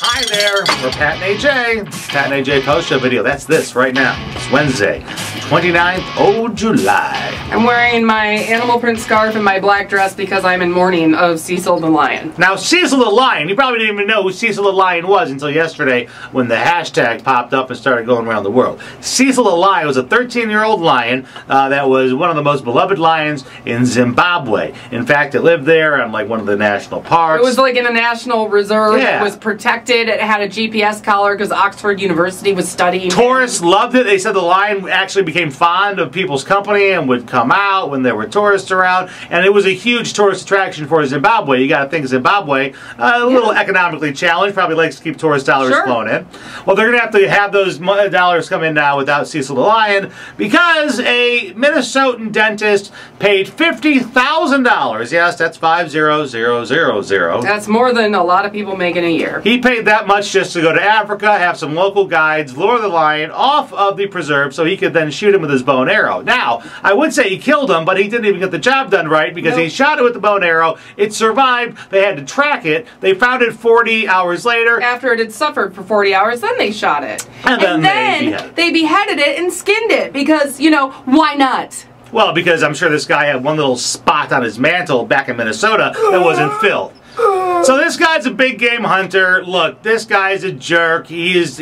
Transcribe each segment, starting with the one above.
Hi there, we're Pat and AJ. Pat and AJ post show video. That's this right now. It's Wednesday, 29th of July. I'm wearing my animal print scarf and my black dress because I'm in mourning of Cecil the lion. Now, Cecil the lion, you probably didn't even know who Cecil the lion was until yesterday when the hashtag popped up and started going around the world. Cecil the lion was a 13-year-old lion that was one of the most beloved lions in Zimbabwe. In fact, it lived there on like one of the national parks. It was like in a national reserve. Yeah. It was protected. It had a GPS collar because Oxford University was studying. Tourists loved it. They said the lion actually became fond of people's company and would come out when there were tourists around. And it was a huge tourist attraction for Zimbabwe. You got to think Zimbabwe, a little economically challenged, probably likes to keep tourist dollars flowing in. Well, they're going to have those dollars come in now without Cecil the lion because a Minnesotan dentist paid $50,000. Yes, that's 50000. That's more than a lot of people make in a year. He paid that much just to go to Africa, have some local guides, lure the lion off of the preserve so he could then shoot him with his bow and arrow. Now, I would say he killed him, but he didn't even get the job done right because he shot it with the bow and arrow. It survived. They had to track it. They found it 40 hours later. After it had suffered for 40 hours, then they shot it. And then they beheaded it and skinned it because, you know, why not? Well, because I'm sure this guy had one little spot on his mantle back in Minnesota that wasn't filled. So this guy's a big game hunter. Look, this guy's a jerk. He's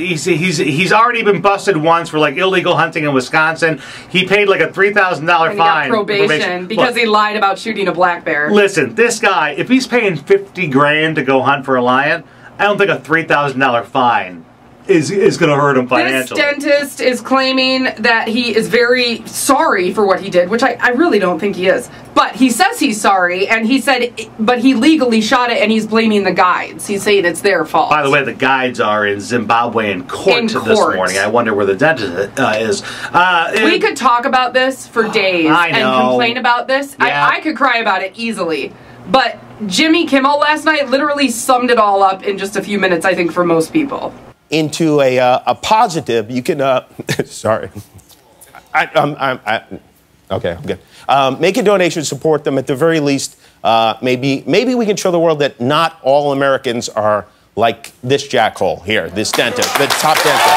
already been busted once for like illegal hunting in Wisconsin. He paid like a $3,000 fine. He got probation because he lied about shooting a black bear. Listen, this guy, if he's paying 50 grand to go hunt for a lion, I don't think a $3,000 fine is going to hurt him financially. This dentist is claiming that he is very sorry for what he did, which I really don't think he is. But he says he's sorry, and he said, but he legally shot it, and he's blaming the guides. He's saying it's their fault. By the way, the guides are in Zimbabwe in court this morning. I wonder where the dentist is. We could talk about this for days and complain about this. Yeah. I could cry about it easily. But Jimmy Kimmel last night literally summed it all up in just a few minutes, I think, for most people. Into a positive, you can, sorry. Okay, I'm good. Make a donation, support them. At the very least, maybe we can show the world that not all Americans are like this jackhole here, this dentist, the top dentist.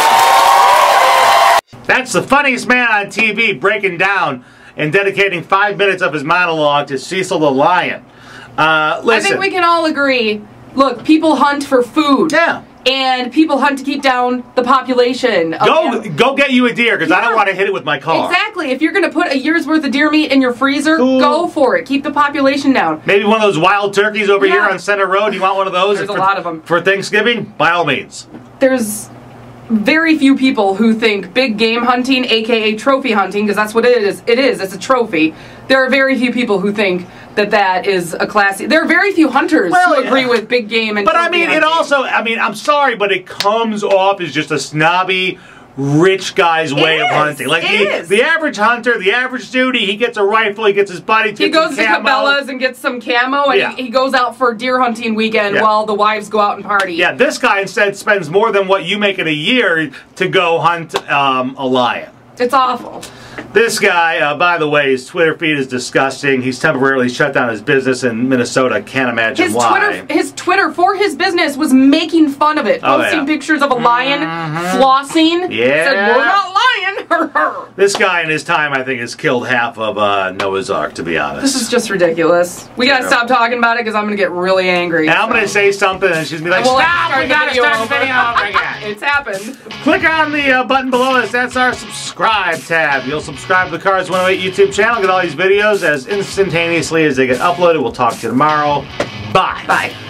That's the funniest man on TV breaking down and dedicating 5 minutes of his monologue to Cecil the lion. Listen. I think we can all agree, look, people hunt for food. Yeah. And people hunt to keep down the population. Go get you a deer, because I don't want to hit it with my car. Exactly. If you're going to put a year's worth of deer meat in your freezer, go for it. Keep the population down. Maybe one of those wild turkeys over here on Center Road. You want one of those? There's a lot of them. For Thanksgiving? By all means. There's very few people who think big game hunting, a.k.a. trophy hunting, because that's what it is. It's a trophy. There are very few people who think that is a classy. There are very few hunters who agree with big game and trophy hunting. It also, I'm sorry, but it comes off as just a snobby, rich guy's way of hunting. Like the average hunter, the average dude, he gets a rifle, he gets his buddy, he goes to Cabela's and gets some camo, and he goes out for deer hunting weekend while the wives go out and party. Yeah, this guy instead spends more than what you make in a year to go hunt a lion. It's awful. This guy, by the way, his Twitter feed is disgusting. He's temporarily shut down his business in Minnesota. Can't imagine why. His Twitter for his business was making fun of it. Posting pictures of a lion flossing. Yeah. Said, we're not lying. This guy in his time, I think, has killed half of Noah's Ark, to be honest. This is just ridiculous. We gotta stop talking about it because I'm gonna get really angry. And I'm gonna say something and she's gonna be like, stop, we gotta start the video over again. It's happened. Click on the button below us. That's our subscribe tab. You'll subscribe to the Cars 108 YouTube channel. Get all these videos as instantaneously as they get uploaded. We'll talk to you tomorrow. Bye. Bye.